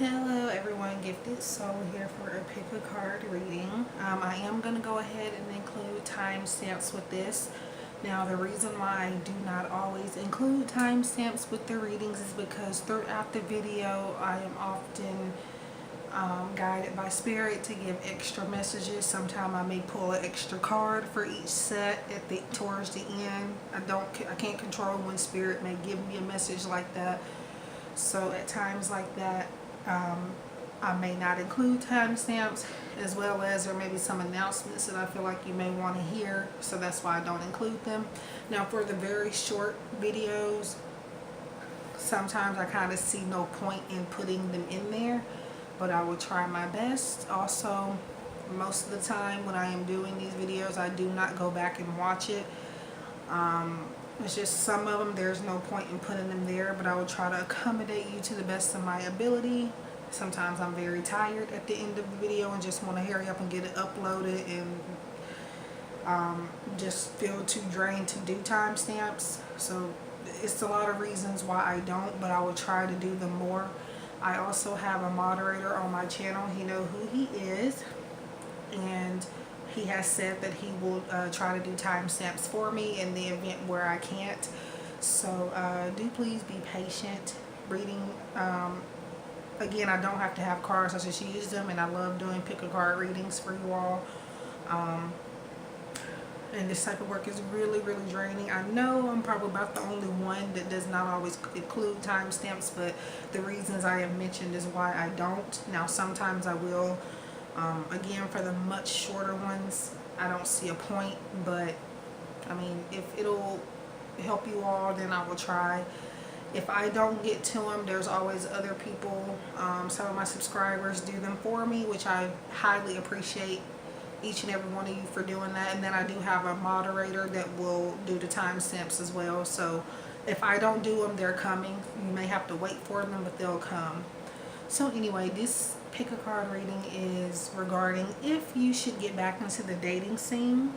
Hello everyone, Gifted Soul here for a pick a card reading. I am going to go ahead and include timestamps with this. Now the reason why I do not always include timestamps with the readings is because throughout the video I am often guided by spirit to give extra messages. Sometimes I may pull an extra card for each set towards the end. I can't control when spirit may give me a message like that. So at times like that, I may not include timestamps, as well as there may be some announcements that I feel like you may want to hear, so that's why I don't include them. Now for the very short videos, sometimes I kind of see no point in putting them in there, but I will try my best. Also, most of the time when I am doing these videos, I do not go back and watch it. It's just some of them there's no point in putting them there, but I will try to accommodate you to the best of my ability. Sometimes I'm very tired at the end of the video and just want to hurry up and get it uploaded, and just feel too drained to do timestamps. So it's a lot of reasons why I don't, but I will try to do them more. I also have a moderator on my channel. He knows who he is, and he has said that he will try to do timestamps for me in the event where I can't. So do please be patient. Reading, again, I don't have to have cards. I just use them, and I love doing pick a card readings for you all. And this type of work is really, really draining. I know I'm probably about the only one that does not always include timestamps, but the reasons I have mentioned is why I don't. Now, sometimes I will. Again, for the much shorter ones, I don't see a point, but I mean, if it'll help you all, then I will try. If I don't get to them, there's always other people. Some of my subscribers do them for me, which I highly appreciate each and every one of you for doing that. And then I do have a moderator that will do the timestamps as well. So if I don't do them, they're coming. You may have to wait for them, but they'll come. So anyway, this pick a card reading is regarding if you should get back into the dating scene.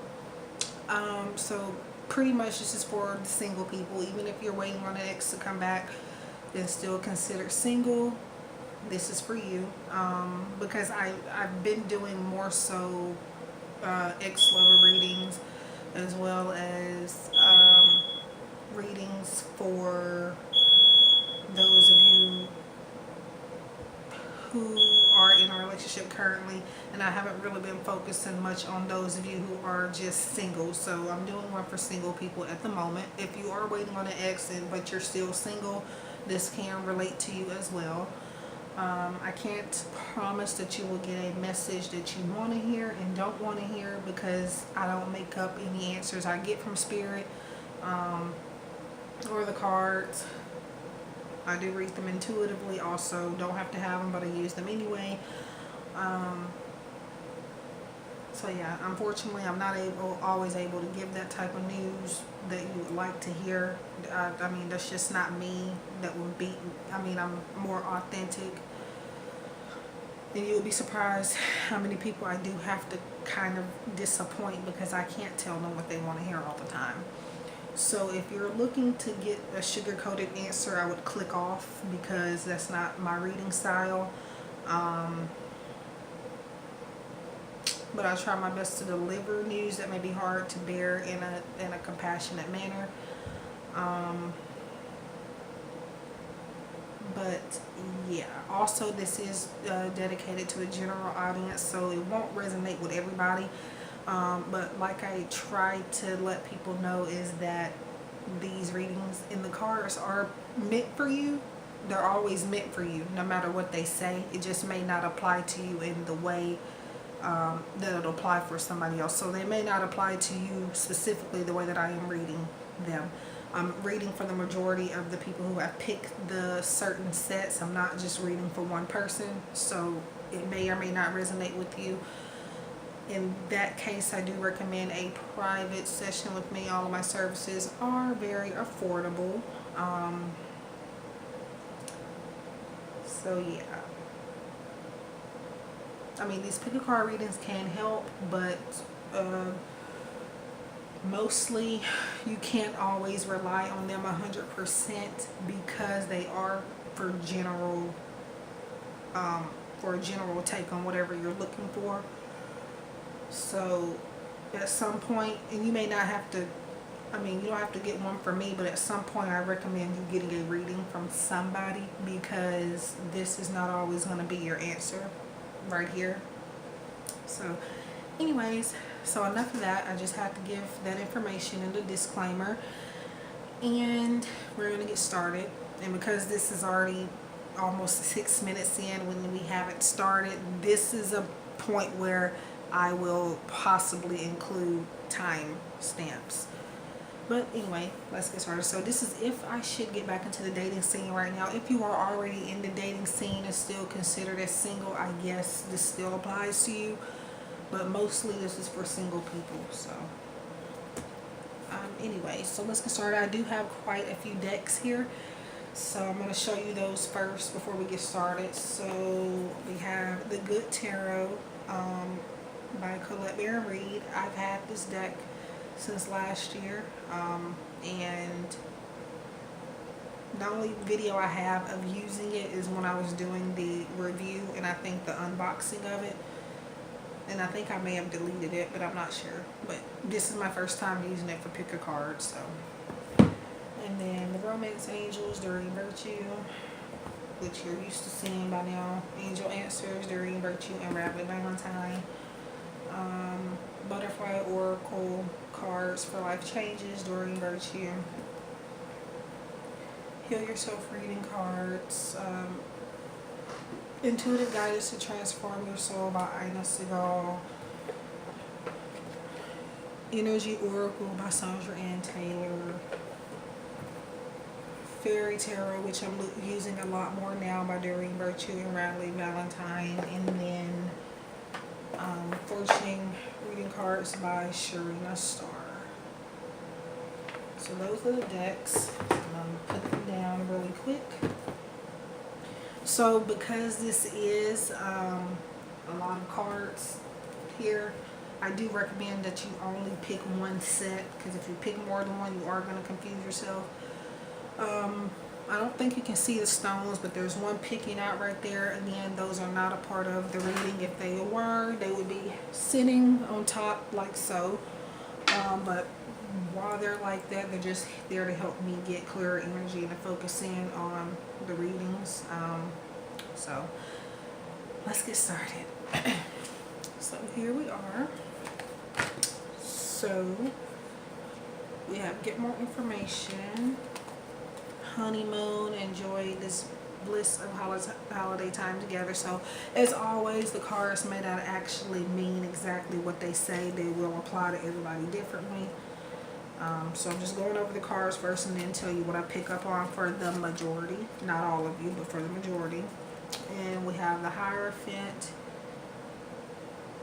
So pretty much this is for the single people. Even if you're waiting on an ex to come back and still considered single, this is for you. Because I've been doing more so ex-lover readings, as well as readings for those of you who are in a relationship currently, and I haven't really been focusing much on those of you who are just single. So I'm doing one for single people at the moment. If you are waiting on an ex but you're still single, this can relate to you as well. I can't promise that you will get a message that you want to hear and don't want to hear, because I don't make up any answers I get from spirit or the cards. I do read them intuitively also. Don't have to have them, but I use them anyway. So yeah, unfortunately I'm not always able to give that type of news that you would like to hear. I mean, that's just not me. That would be, I mean, I'm more authentic. And you'll be surprised how many people I do have to kind of disappoint, because I can't tell them what they want to hear all the time. So if you're looking to get a sugar-coated answer, I would click off, because that's not my reading style. But I try my best to deliver news that may be hard to bear in a compassionate manner. But yeah, also this is dedicated to a general audience, so it won't resonate with everybody. But like I try to let people know, is that these readings in the cards are meant for you. They're always meant for you, no matter what they say. It just may not apply to you in the way that it'll apply for somebody else. So they may not apply to you specifically the way that I am reading them. I'm reading for the majority of the people who have picked the certain sets. I'm not just reading for one person, so it may or may not resonate with you. In that case, I do recommend a private session with me. All of my services are very affordable. So yeah, I mean, these pick a card readings can help, but mostly you can't always rely on them 100%, because they are for general for a general take on whatever you're looking for. So at some point, and you may not have to, I mean, you don't have to get one from me, but at some point I recommend you getting a reading from somebody, because this is not always going to be your answer right here. So anyways, so enough of that. I just had to give that information and a disclaimer, and we're going to get started. And because this is already almost 6 minutes in when we haven't started, this is a point where I will possibly include time stamps. But anyway, let's get started. So this is if I should get back into the dating scene right now. If you are already in the dating scene and still considered as single, I guess this still applies to you. But mostly this is for single people. So anyway, so let's get started. I do have quite a few decks here, so I'm going to show you those first before we get started. So we have the Good Tarot by Colette Baron Reed. I've had this deck since last year, and the only video I have of using it is when I was doing the review, and I think the unboxing of it, and I think I may have deleted it, but I'm not sure. But this is my first time using it for pick a card. So, and then the Romance Angels, During Virtue, which you're used to seeing by now. Angel Answers, During Virtue, and Rabbit Valentine. Butterfly Oracle cards for life changes, During Virtue. Heal Yourself reading cards. Intuitive Guidance to Transform Your Soul by Ina Segal. Energy Oracle by Sandra Ann Taylor. Fairy Tarot, which I'm using a lot more now, by During Virtue and Rabbit Valentine. And then Fortune reading cards by Sharina Starr. So those are the decks. Put them down really quick. So because this is a lot of cards here, I do recommend that you only pick one set, because if you pick more than one, you are going to confuse yourself. I don't think you can see the stones, but there's one picking out right there. Again, those are not a part of the reading. If they were, they would be sitting on top like so. But while they're like that, they're just there to help me get clearer energy and to focus in on the readings. So let's get started. So here we are. So we have Get More Information, Honeymoon, Enjoy This Bliss of Holiday Time Together. So as always, the cards may not actually mean exactly what they say. They will apply to everybody differently. So I'm just going over the cards first and then tell you what I pick up on for the majority. Not all of you, but for the majority. And we have the Hierophant,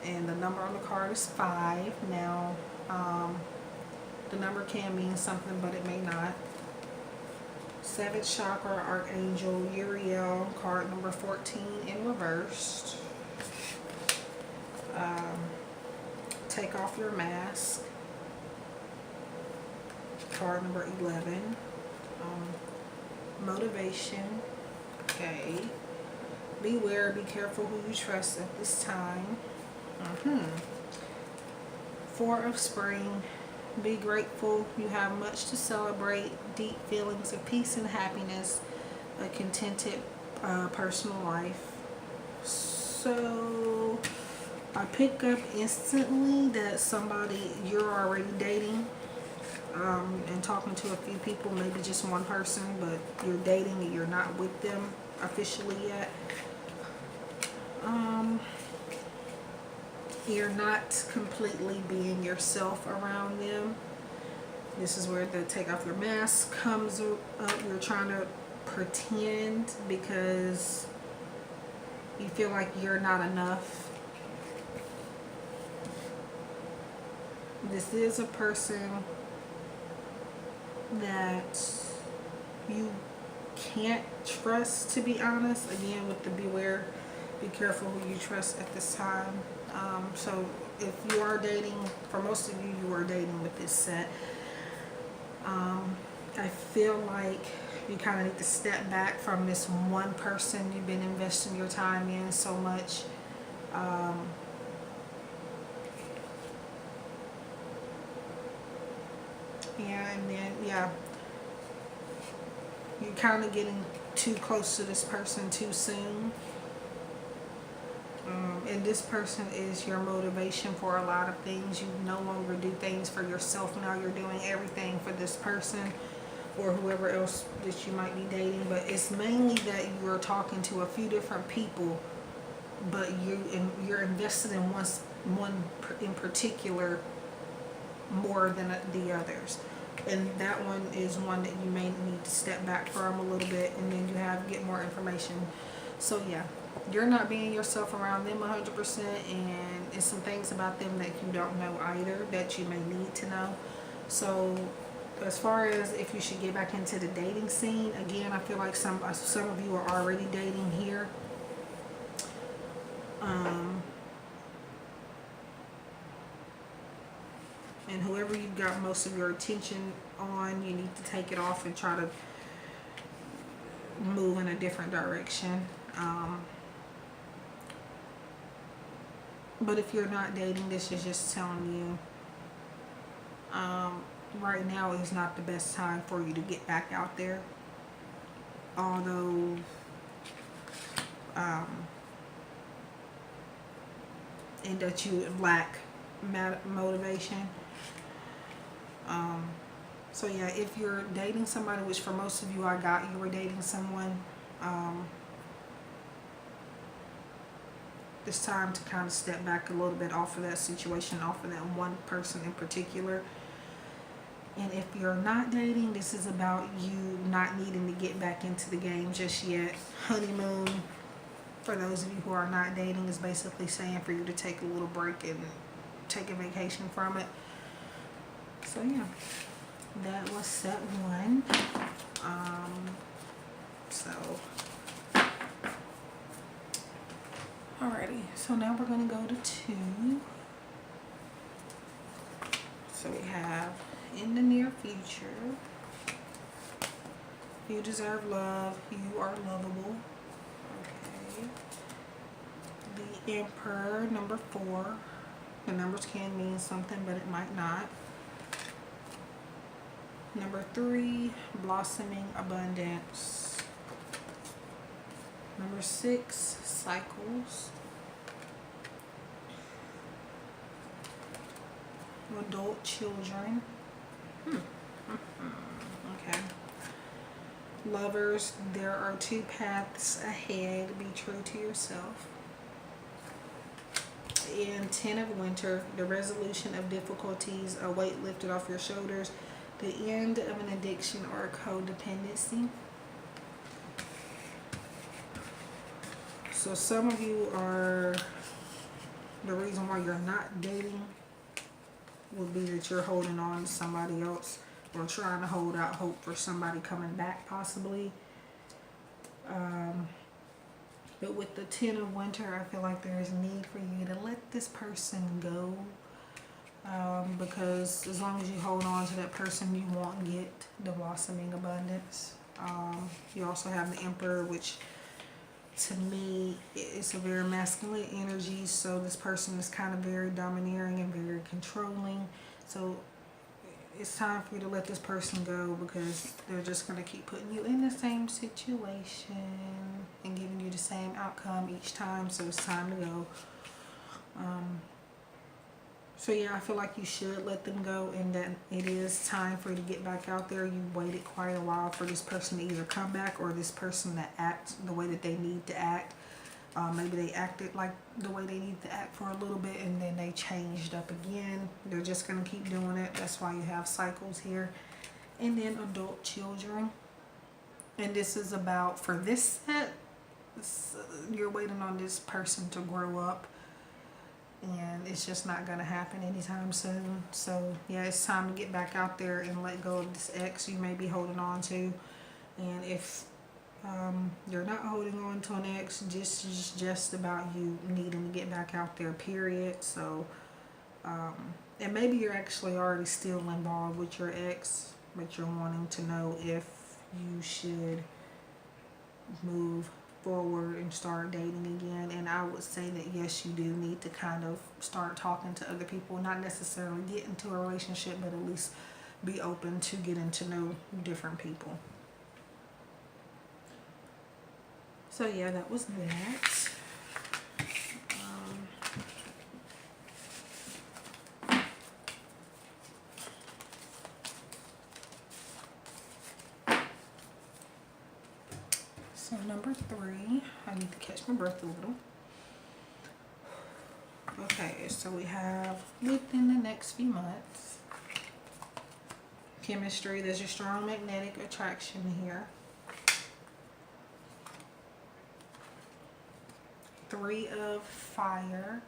and the number on the card is 5. Now, the number can mean something, but it may not. 7th Chakra Archangel Uriel, card number 14 in reversed. Take Off Your Mask, card number 11. Motivation, okay. Beware, be careful who you trust at this time. 4 of Spring, be grateful, you have much to celebrate, deep feelings of peace and happiness, a contented personal life. So I pick up instantly that somebody you're already dating, and talking to a few people, maybe just one person, but you're dating and you're not with them officially yet. You're not completely being yourself around them. This is where the Take Off Your Mask comes up. You're trying to pretend because you feel like you're not enough. This is a person that you can't trust, to be honest. Again, with the beware, be careful who you trust at this time. So if you are dating, for most of you, you are dating with this set. I feel like you kind of need to step back from this one person you've been investing your time in so much. Yeah, and then, yeah, you're kind of getting too close to this person too soon. And this person is your motivation for a lot of things. You no longer do things for yourself. Now you're doing everything for this person or whoever else that you might be dating. But it's mainly that you're talking to a few different people, but you're invested in one in particular more than the others. And that one is one that you may need to step back from a little bit, and then you have get more information. So yeah, you're not being yourself around them 100%, and it's some things about them that you don't know either that you may need to know. So as far as if you should get back into the dating scene, again, I feel like some of you are already dating here. And whoever you've got most of your attention on, you need to take it off and try to move in a different direction. But if you're not dating, this is just telling you right now is not the best time for you to get back out there. Although and that you lack motivation. So yeah, if you're dating somebody, which for most of you I got you were dating someone, it's time to kind of step back a little bit off of that situation, off of that one person in particular. And if you're not dating, this is about you not needing to get back into the game just yet. Honeymoon, for those of you who are not dating, is basically saying for you to take a little break and take a vacation from it. So yeah, that was set one. Alrighty, so now we're gonna go to two. So we have in the near future, you deserve love, you are lovable. Okay. The Emperor, number 4. The numbers can mean something, but it might not. Number 3, blossoming abundance. Number 6, cycles. Adult children. Okay. Lovers, there are 2 paths ahead. Be true to yourself. In 10 of winter, the resolution of difficulties, a weight lifted off your shoulders, the end of an addiction or codependency. So some of you are, the reason why you're not dating would be that you're holding on to somebody else or trying to hold out hope for somebody coming back possibly. But with the 10 of winter, I feel like there is need for you to let this person go. Because as long as you hold on to that person, you won't get the blossoming abundance. You also have the Emperor, which to me, it's a very masculine energy. So this person is kind of very domineering and very controlling. So it's time for you to let this person go because they're just going to keep putting you in the same situation and giving you the same outcome each time. So it's time to go. So yeah, I feel like you should let them go, and that it is time for you to get back out there. You waited quite a while for this person to either come back or this person to act the way that they need to act. Maybe they acted like the way they need to act for a little bit and then they changed up again. They're just going to keep doing it. That's why you have cycles here. And then adult children. And this is about, for this set, you're waiting on this person to grow up. And it's just not going to happen anytime soon. So yeah, it's time to get back out there and let go of this ex you may be holding on to. And if you're not holding on to an ex, this is just about you needing to get back out there, period. So and maybe you're actually already still involved with your ex, but you're wanting to know if you should move forward and start dating again. And I would say that yes, you do need to kind of start talking to other people, not necessarily get into a relationship, but at least be open to getting to know different people. So yeah, that was that. So number 3, I need to catch my breath a little. Okay, so we have within the next few months. Chemistry, there's a strong magnetic attraction here. 3 of fire,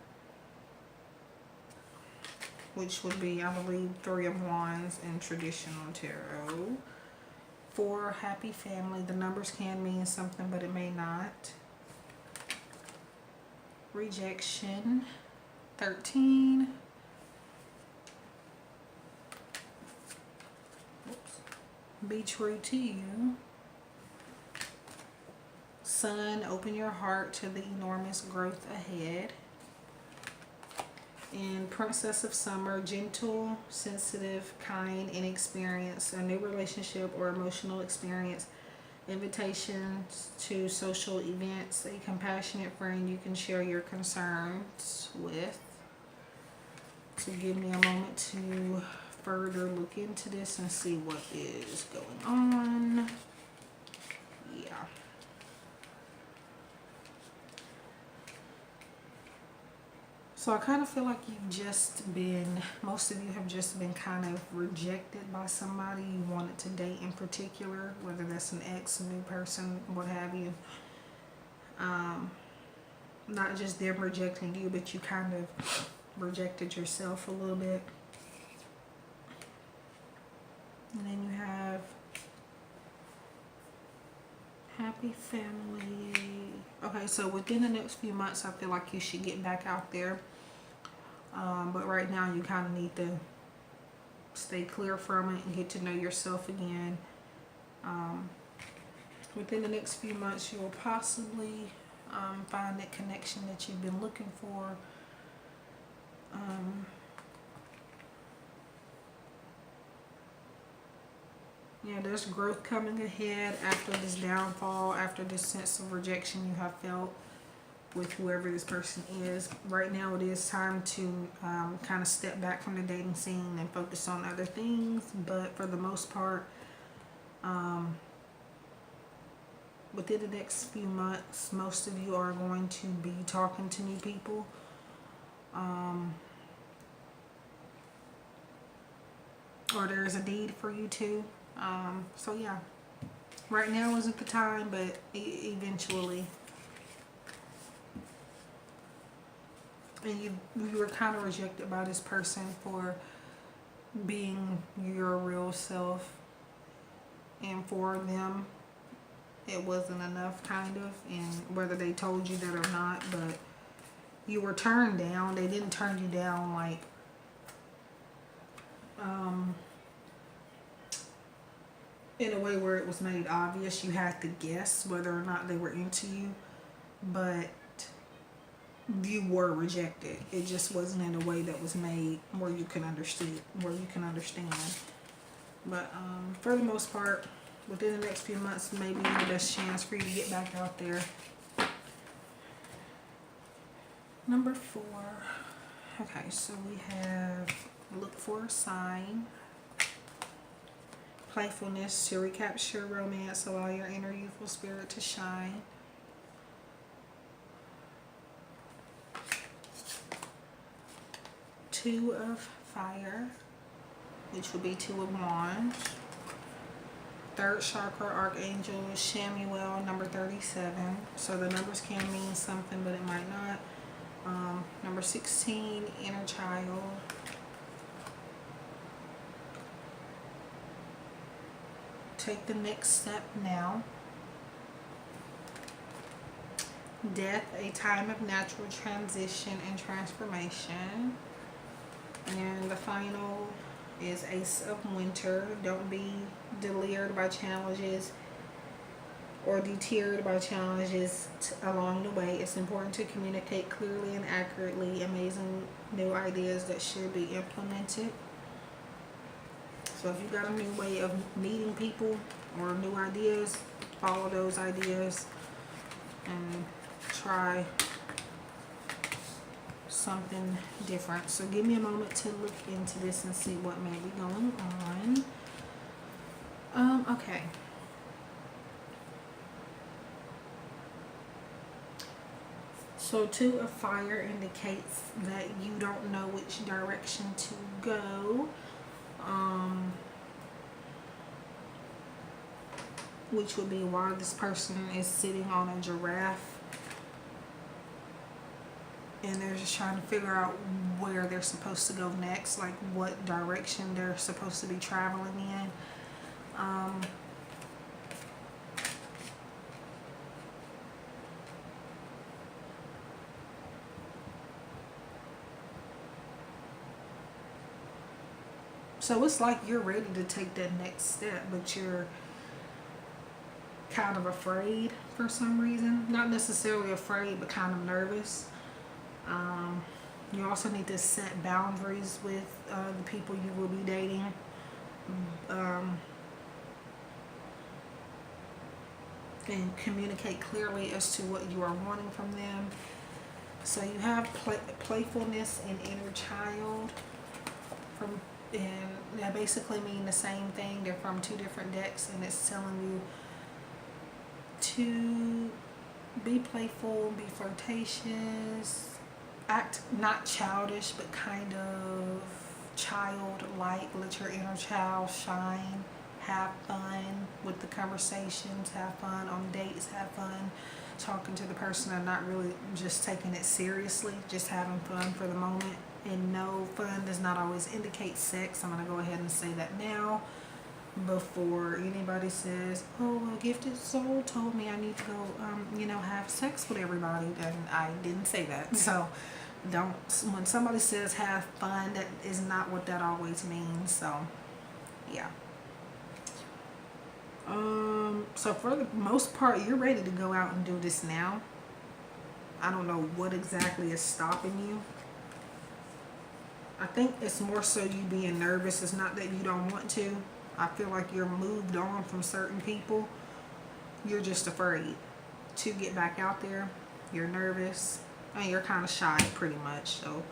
which would be, I believe, 3 of wands in traditional tarot. 4, happy family. The numbers can mean something, but it may not. Rejection. 13. Oops. Be true to you. Sun, open your heart to the enormous growth ahead. And Princess of Summer, gentle, sensitive, kind, inexperienced, a new relationship or emotional experience, invitations to social events, a compassionate friend you can share your concerns with. So give me a moment to further look into this and see what is going on. Yeah. So I kind of feel like most of you have just been kind of rejected by somebody you wanted to date in particular, whether that's an ex, a new person, what have you. Not just them rejecting you, but you kind of rejected yourself a little bit. And then you have happy family. Okay, so within the next few months, I feel like you should get back out there. But right now, you kind of need to stay clear from it and get to know yourself again. Within the next few months, you will possibly find that connection that you've been looking for. Yeah, there's growth coming ahead after this downfall, after this sense of rejection you have felt with whoever this person is. Right now it is time to kind of step back from the dating scene and focus on other things. But for the most part, within the next few months, most of you are going to be talking to new people. Or there's a need for you to. So yeah, right now isn't the time, but eventually. And you were kind of rejected by this person for being your real self, and for them it wasn't enough, kind of, and whether they told you that or not, but you were turned down. They didn't turn you down like in a way where it was made obvious. You had to guess whether or not they were into you, but you were rejected. It just wasn't in a way that was made where you can understand. But for the most part, within the next few months, maybe the best chance for you to get back out there. Number 4. Okay, so we have look for a sign. Playfulness to recapture romance, allow your inner youthful spirit to shine. Two of fire, which will be 2 of wands. 3rd chakra, Archangel Shamuel, number 37. So the numbers can mean something, but it might not. Number 16, inner child. Take the next step now. Death, a time of natural transition and transformation. And the final is Ace of Winter. Don't be deluded by challenges or deterred by challenges along the way. It's important to communicate clearly and accurately. Amazing new ideas that should be implemented. So if you got a new way of meeting people or new ideas, follow those ideas and try something different. So give me a moment to look into this and see what may be going on. Okay. So Two of Fire indicates that you don't know which direction to go. Which would be why this person is sitting on a giraffe and they're just trying to figure out where they're supposed to go next, like what direction they're supposed to be traveling in. So it's like you're ready to take that next step, but you're kind of afraid for some reason. Not necessarily afraid, but kind of nervous. You also need to set boundaries with the people you will be dating. And communicate clearly as to what you are wanting from them. So you have playfulness and inner child and that basically mean the same thing. They're from two different decks, and it's telling you to be playful, be flirtatious, act not childish but kind of childlike. Let your inner child shine. Have fun with the conversations, have fun on dates, have fun talking to the person and not really just taking it seriously, just having fun for the moment. And no, fun does not always indicate sex. I'm going to go ahead and say that now before anybody says, oh, a gifted soul told me I need to go, have sex with everybody. And I didn't say that. So don't, when somebody says have fun, that is not what that always means. So, yeah. So for the most part, you're ready to go out and do this now. I don't know what exactly is stopping you. I think it's more so you being nervous. It's not that you don't want to. I feel like you're moved on from certain people. You're just afraid to get back out there. You're nervous and you're kind of shy pretty much. So,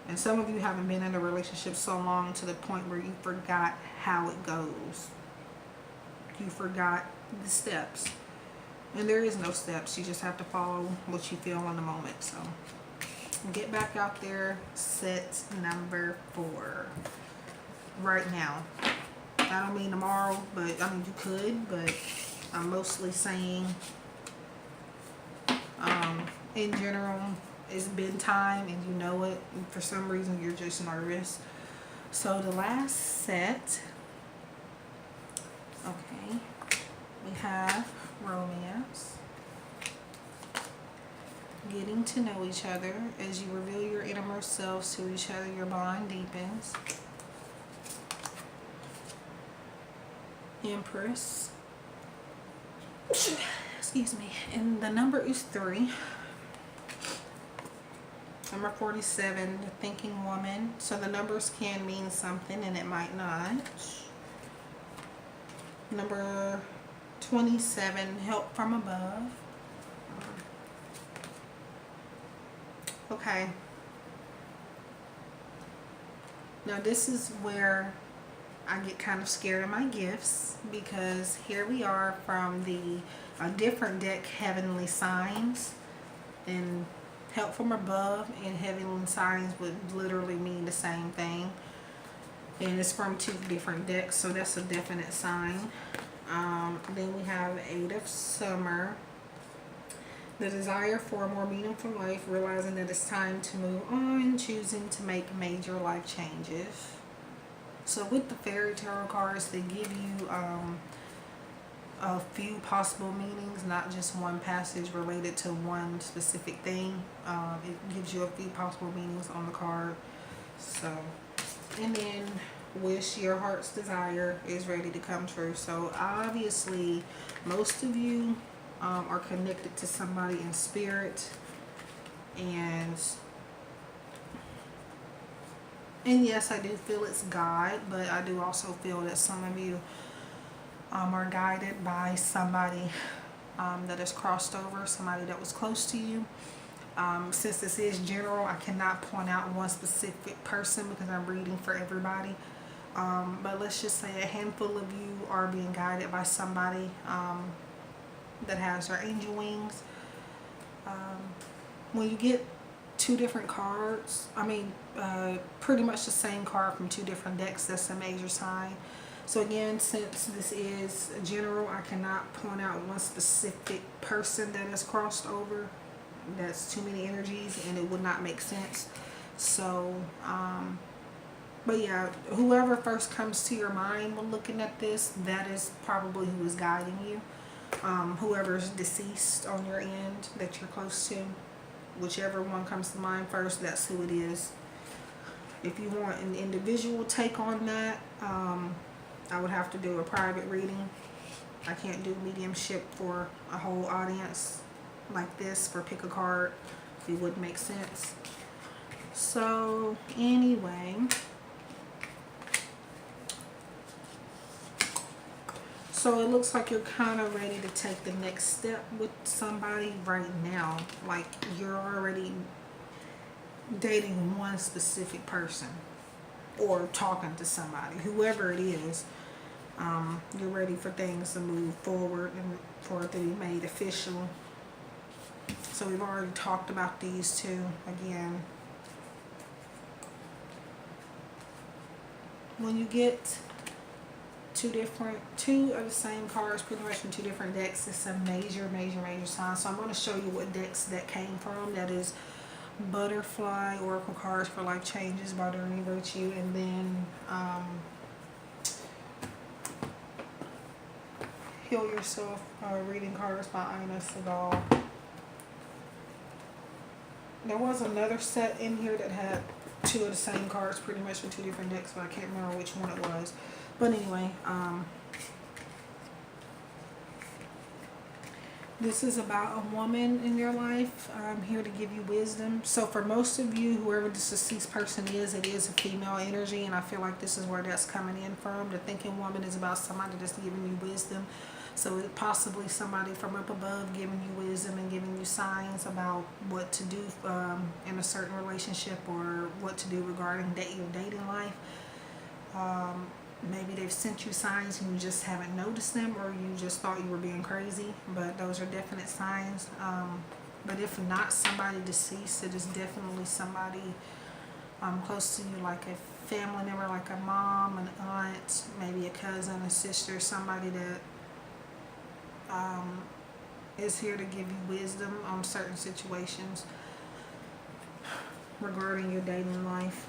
and some of you haven't been in a relationship so long to the point where you forgot how it goes. You forgot the steps. And there is no steps. You just have to follow what you feel in the moment. So get back out there. Set number 4. Right now. I don't mean tomorrow, but I mean you could, but I'm mostly saying in general, it's been time and you know it. And for some reason you're just nervous. So the last set, okay, we have romance. Getting to know each other. As you reveal your innermost selves to each other, your bond deepens. Empress. Excuse me. And the number is 3. Number 47, the thinking woman. So the numbers can mean something and it might not. Number 27, help from above. Okay. Now this is where I get kind of scared of my gifts, because here we are from a different deck, Heavenly Signs, and help from above and Heavenly Signs would literally mean the same thing, and it's from 2 different decks, so that's a definite sign. Then we have 8 of Summer, the desire for a more meaningful life, realizing that it's time to move on, choosing to make major life changes. So with the Fairy Tarot cards, they give you a few possible meanings, not just one passage related to one specific thing. It gives you a few possible meanings on the card. So And then wish your heart's desire is ready to come true. So obviously most of you are connected to somebody in spirit, and yes, I do feel it's God, but I do also feel that some of you are guided by somebody that has crossed over, somebody that was close to you. Since this is general, I cannot point out one specific person because I'm reading for everybody. But let's just say a handful of you are being guided by somebody that has their angel wings. When you get two different cards, pretty much the same card from two different decks, that's a major sign. So again, since this is general, I cannot point out one specific person that has crossed over. That's too many energies and it would not make sense. So but yeah, whoever first comes to your mind when looking at this, that is probably who is guiding you. Whoever's deceased on your end that you're close to, whichever one comes to mind first, that's who it is. If you want an individual take on that, I would have to do a private reading. I can't do mediumship for a whole audience like this for pick a card. It wouldn't make sense. So anyway, so it looks like you're kind of ready to take the next step with somebody right now. Like you're already dating one specific person or talking to somebody, whoever it is. You're ready for things to move forward and for it to be made official. So we've already talked about these two again. When you get two of the same cards pretty much from two different decks, it's a major sign. So I'm going to show you what decks that came from. That is Butterfly, Oracle cards for life changes by Doreen Virtue, and then Heal Yourself reading cards by Ina Segal. There was another set in here that had two of the same cards pretty much from two different decks, but I can't remember which one it was. But anyway, this is about a woman in your life. I'm here to give you wisdom. So for most of you, whoever this deceased person is, it is a female energy, and I feel like this is where that's coming in from. The thinking woman is about somebody that's giving you wisdom. So it possibly somebody from up above giving you wisdom and giving you signs about what to do in a certain relationship, or what to do regarding your dating life. Maybe they've sent you signs and you just haven't noticed them, or you just thought you were being crazy, but those are definite signs. But if not somebody deceased, it is definitely somebody close to you, like a family member, like a mom, an aunt, maybe a cousin, a sister, somebody that is here to give you wisdom on certain situations regarding your dating life.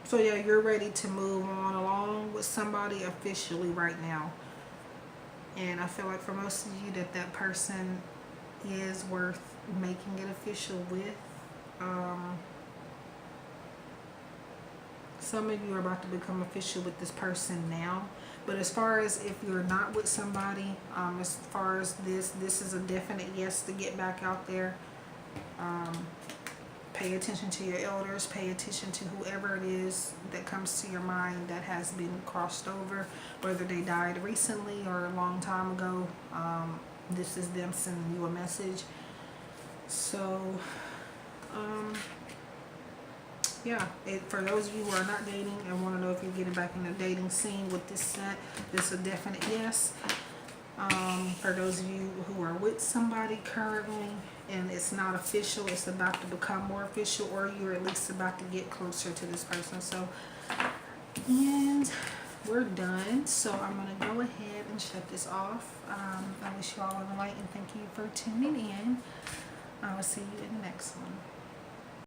So yeah, you're ready to move on along with somebody officially right now. And I feel like for most of you that person is worth making it official with. Some of you are about to become official with this person now. But as far as if you're not with somebody, as far as this is a definite yes to get back out there. Pay attention to your elders. Pay attention to whoever it is that comes to your mind that has been crossed over, whether they died recently or a long time ago. This is them sending you a message. So, yeah, for those of you who are not dating and want to know if you're getting back in the dating scene with this set, this is a definite yes. For those of you who are with somebody currently and it's not official, it's about to become more official, or you're at least about to get closer to this person. So, and we're done. So I'm going to go ahead and shut this off. I wish you all love and light, and thank you for tuning in. I will see you in the next one.